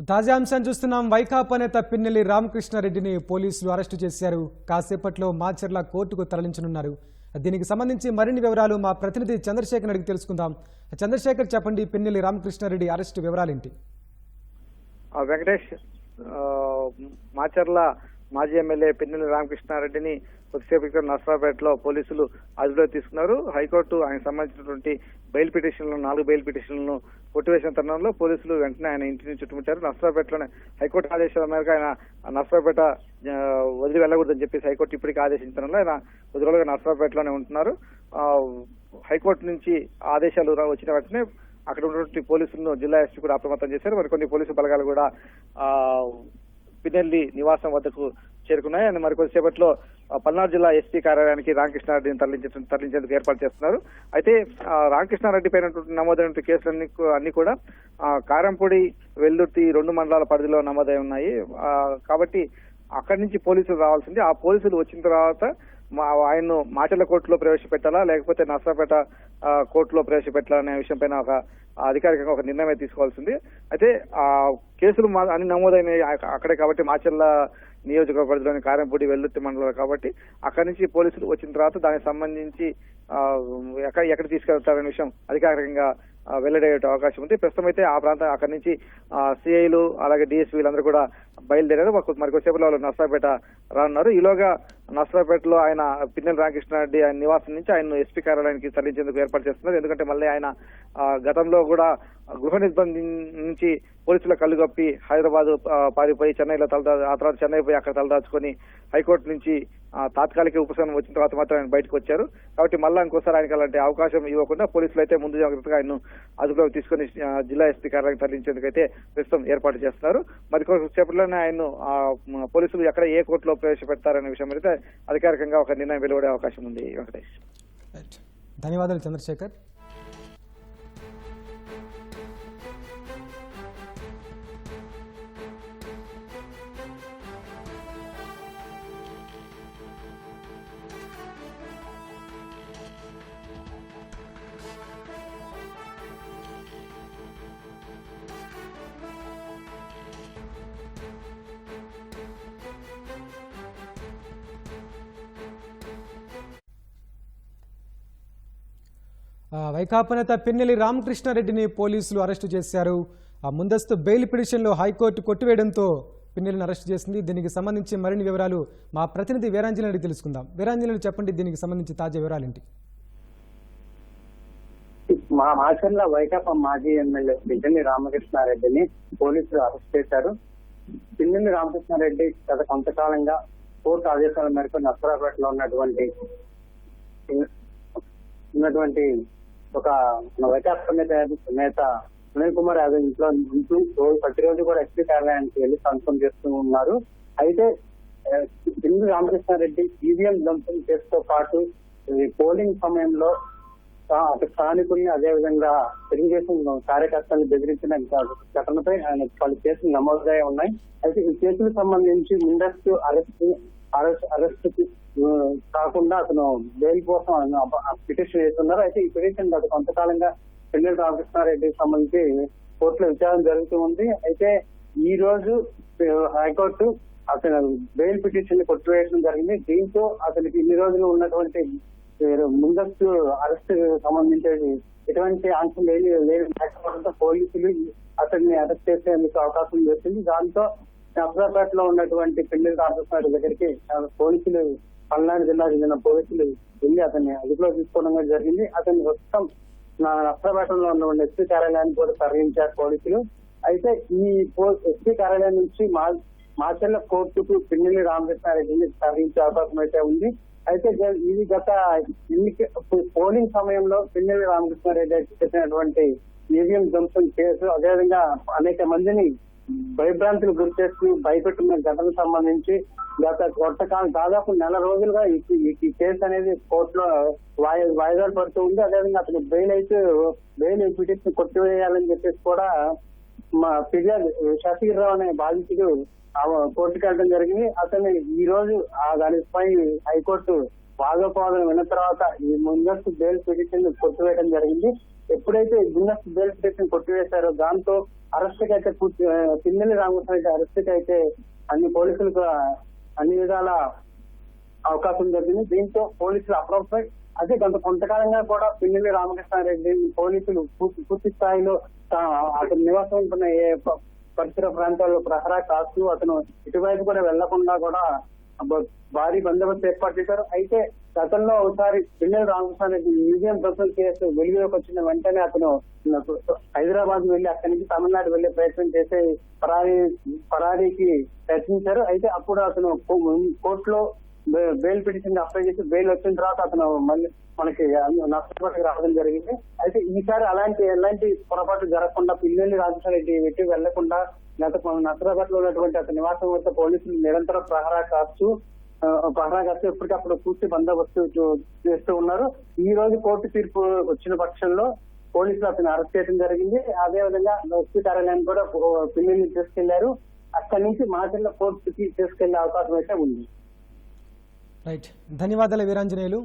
తాజా అంశాన్ని చూస్తున్నాం. వైకాపా నేత పిన్నెల్లి రామకృష్ణారెడ్డిని పోలీసులు అరెస్టు చేశారు. కాసేపట్లో మాచర్ల కోర్టుకు తరలించనున్నారు. దీనికి సంబంధించి మరిన్ని వివరాలు మా ప్రతినిధి చంద్రశేఖర్ అడిగి తెలుసుకుందాం. చంద్రశేఖర్, చెప్పండి, పిన్నెల్లి రామకృష్ణారెడ్డి అరెస్టు వివరాలేంటి? వెంకటేష్, మాచర్ల మాజీ ఎమ్మెల్యే పిన్నెల్లి రామకృష్ణారెడ్డిని కొద్దిసేపు ఇక్కడ నర్సరావుపేటలో పోలీసులు అదుపులోకి తీసుకున్నారు. హైకోర్టు ఆయనకు సంబంధించినటువంటి బెయిల్ పిటిషన్లను 4 బెయిల్ పిటిషన్లను కొట్టివేసిన తరుణంలో పోలీసులు వెంటనే ఆయన ఇంటిని చుట్టుముట్టారు. నర్సరావుపేటలోనే హైకోర్టు ఆదేశాల మేరకు ఆయన నర్సరావుపేట వదిలి వెళ్ళకూడదని చెప్పేసి హైకోర్టు ఇప్పటికీ ఆదేశించడంలో ఆయన కొద్ది రోజులుగా నర్సరావుపేటలోనే ఉంటున్నారు. హైకోర్టు నుంచి ఆదేశాలు వచ్చిన వెంటనే అక్కడ ఉన్నటువంటి పోలీసులను జిల్లా ఎస్పీ కూడా అప్రమత్తం చేశారు. మరికొన్ని పోలీసు బలగాలు కూడా పిన్నెల్లి నివాసం వద్దకు చేరుకున్నాయి. అండ్ మరికొద్దిసేపట్లో పల్నాడు జిల్లా ఎస్పీ కార్యాలయానికి రామకృష్ణారెడ్డిని తరలించేందుకు ఏర్పాటు చేస్తున్నారు. అయితే రామకృష్ణారెడ్డి పైన నమోదైన కేసులన్నీ అన్ని కూడా కారంపూడి, వెల్లుర్తి 2 మండలాల పరిధిలో నమోదై ఉన్నాయి. కాబట్టి అక్కడి నుంచి పోలీసులు రావాల్సింది. ఆ పోలీసులు వచ్చిన తర్వాత ఆయన్ను మాచర్ల కోర్టులో ప్రవేశపెట్టాలా లేకపోతే నర్సరావుపేట కోర్టులో ప్రవేశపెట్టాలా అనే విషయం పైన అధికారికంగా ఒక నిర్ణయం తీసుకోవాల్సింది. అయితే ఆ కేసులు అన్ని నమోదైనవి అక్కడే కాబట్టి మాచర్ల నియోజకవర్గ పరిధిలోని కారంపూడి, వెల్లుర్తి మండలాలు కాబట్టి అక్కడి నుంచి పోలీసులు వచ్చిన తర్వాత దానికి సంబంధించి ఎక్కడ తీసుకెళ్తారనే విషయం అధికారికంగా వెల్లడయ్యే అవకాశం ఉంది. ప్రస్తుతం అయితే ఆ ప్రాంతం అక్కడి నుంచి సిఐలు అలాగే డిఎస్పీలు అందరూ కూడా బయలుదేరారు. మరికొద్దిసేపులో వాళ్ళు నర్సరావుపేట రానున్నారు. ఈలోగా నర్సరావుపేటలో ఆయన పిన్నెల్లి రామకృష్ణారెడ్డి ఆయన నివాసం నుంచి ఆయన ఎస్పీ కార్యాలయానికి తరలించేందుకు ఏర్పాటు చేస్తున్నారు. ఎందుకంటే మళ్ళీ ఆయన గతంలో కూడా గృహ నిర్బంధం నుంచి పోలీసుల కళ్ళుగప్పి హైదరాబాద్ పారిపోయి చెన్నైలో ఆ తర్వాత చెన్నై పోయి అక్కడ తలదాచుకొని హైకోర్టు నుంచి తాత్కాలిక ఉపశమనం వచ్చిన తర్వాత మాత్రం ఆయన బయటకు వచ్చారు. కాబట్టి మళ్ళా ఇంకోసారి ఆయనకి అలాంటి అవకాశం ఇవ్వకుండా పోలీసులు అయితే ముందు జాగ్రత్తగా ఆయన అదుపులోకి తీసుకుని జిల్లా ఎస్పీ కార్యాలయం తరలించేందుకు అయితే ప్రస్తుతం ఏర్పాటు చేస్తున్నారు. మరికొద్దిసేపట్లోనే ఆయన పోలీసులు ఎక్కడ ఏ కోర్టులో ప్రవేశపెడతారనే విషయం అయితే అధికారికంగా ఒక నిర్ణయం వెలువడే అవకాశం ఉంది. వెంకటేష్, ధన్యవాదాలు చంద్రశేఖర్. వైకాపా నేత పిన్నెల్లి రామకృష్ణారెడ్డిని పోలీసులు అరెస్టు చేశారు. ముందస్తు బెయిల్ పిటిషన్లో హైకోర్టు కొట్టివేయడంతో పిన్నెల్లిని అరెస్టు చేసింది. దీనికి సంబంధించి మరిన్ని వివరాలు మా ప్రతినిధి వీరాంజలి అడిగి తెలుసుకుందాం. వీరాంజలి, చెప్పండి, దీనికి సంబంధించి తాజా వివరాలు ఏంటి? మా మాచర్ల వైకాపా మాజీ ఎమ్మెల్యే పిన్నెల్లి రామకృష్ణారెడ్డిని పోలీసులు అరెస్ట్ చేశారు. పిన్నెల్లి రామకృష్ణారెడ్డి గత కొంతకాలంగా కోర్టు ఆదేశాల మేరకు నర్సరావుపేటలో ఉన్నటువంటి ఒక వైకాపా నేత సునీల్ కుమార్ యాదవ్ ఇంట్లో ప్రతిరోజు కూడా ఎస్పీ కార్యాలయానికి వెళ్లి సంతకం చేస్తూ ఉన్నారు. అయితే పిన్నెల్లి రామకృష్ణారెడ్డి ఈవీఎం ధ్వంసం కేసుతో పాటు పోలింగ్ సమయంలో అటు స్థానికుల్ని అదేవిధంగా తెలుగుదేశం కార్యకర్తలను బెదిరించిన ఘటనపై ఆయన పలు కేసులు నమోదై ఉన్నాయి. అయితే ఈ కేసులకు సంబంధించి ముందస్తు అరెస్ట్ కాకుండా అతను బెయిల్ కోసం పిటిషన్ చేస్తున్నారు. అయితే ఈ పిటిషన్ గత కొంతకాలంగా పిన్నెల్లి రామకృష్ణారెడ్డికి సంబంధించి కోర్టులో విచారణ జరుగుతూ ఉంది. అయితే ఈ రోజు హైకోర్టు అతను బెయిల్ పిటిషన్ కొట్టివేయడం జరిగింది. దీంతో అతనికి ఇన్ని రోజులు ఉన్నటువంటి ముందస్తు అరెస్ట్ సంబంధించి ఎటువంటి ఆంక్షలు లేకపోవడంతో పోలీసులు అతన్ని అరెస్ట్ చేసేందుకు అవకాశం దొరికింది. దాంతో నర్సరావుపేటలో ఉన్నటువంటి పిన్నెల్లి రామకృష్ణారెడ్డి దగ్గరికి పోలీసులు, పల్నాడు జిల్లాకు చెందిన పోలీసులు వెళ్లి అతన్ని అదుపులో తీసుకోవడం జరిగింది. అతన్ని ప్రస్తుతం నర్సరావుపేటలో ఉన్న ఎస్పీ కార్యాలయానికి కూడా తరలించారు పోలీసులు. అయితే ఈ ఎస్పీ కార్యాలయం నుంచి మాచర్ల కోర్టుకు పిన్నెల్లి రామకృష్ణారెడ్డిని తరలించే అవకాశం అయితే ఉంది. అయితే ఇది గత పోలింగ్ సమయంలో పిన్నెల్లి రామకృష్ణారెడ్డి చేసినటువంటి ఈవీఎం ధ్వంసం కేసు, అదేవిధంగా అనేక మందిని భయభ్రాంతులు గురి చేస్తూ భయపెట్టిన ఘటనకు సంబంధించి గత కొంతకాలం దాదాపు 4 రోజులుగా ఈ కేసు అనేది కోర్టులో వాయిదాలు పడుతూ ఉంది. అదేవిధంగా అతను బెయిల్ పిటిషన్ కొట్టివేయాలని చెప్పేసి కూడా మా ఫిర్యాదు షఫీర్రావు అనే బాధితుడు కోర్టుకు వెళ్ళడం జరిగింది. అతను ఈ రోజు దానిపై హైకోర్టు వాదోపవాదం విన్న తర్వాత ఈ ముందస్తు బెయిల్ పిటిషన్ కొట్టివేయడం జరిగింది. ఎప్పుడైతే గుండె బెయిల్ పిటిషన్ కొట్టివేశారో దాంతో అరెస్ట్ కి అయితే పిన్నెల్లి రామకృష్ణ రెడ్డి అరెస్ట్ కి అయితే అన్ని పోలీసులకు అన్ని విధాల అవకాశం జరిగింది. దీంతో పోలీసులు అప్రమత్తమై అదే గత కొంతకాలంగా కూడా పిన్నెల్లి రామకృష్ణారెడ్డి పోలీసులు పూర్తి స్థాయిలో అతను నివాసం ఉంటున్న పరిసర ప్రాంతాల్లో ప్రహరా కాస్తూ అతను ఇటువైపు కూడా వెళ్లకుండా కూడా భారీ బందోబస్తు ఏర్పాటు చేశారు. అయితే గతంలో ఒకసారి పిన్నెల్లి రామకృష్ణారెడ్డి మ్యూజియం దొంగల కేసు వెలుగులోకి వచ్చిన వెంటనే అతను హైదరాబాద్ వెళ్లి అక్కడి నుంచి తమిళనాడు వెళ్లే ప్రయత్నం చేసి పరారీకి ప్రయత్నించారు. అయితే అప్పుడు అతను కోర్టులో బెయిల్ పిటిషన్ అప్లై చేసి బెయిల్ వచ్చిన తర్వాత అతను మళ్ళీ మనకి నష్టపరికి రావడం జరిగింది. అయితే ఈసారి ఎలాంటి పొరపాటు జరగకుండా పిన్నెల్లి రామకృష్ణారెడ్డి వెట్టి వెళ్లకుండా నష్టపట్లో ఉన్నటువంటి అతని నివాసం వద్ద పోలీసులు నిరంతరం ప్రహరా కాస్తూ ఎప్పటికప్పుడు పూర్తి బందోబస్తు చేస్తూ ఉన్నారు. ఈ రోజు కోర్టు తీర్పు వచ్చిన పక్షంలో పోలీసులు అతను అరెస్ట్ చేయడం జరిగింది. అదే విధంగా ఎస్పీ కార్యాలయాన్ని కూడా పిన్నెల్ని తీసుకెళ్లారు. అక్కడి నుంచి మాచర్ల కోర్టుకి తీసుకెళ్లే అవకాశం అయితే ఉంది. రైట్, ధన్యవాదాలు వీరాంజనేయులు.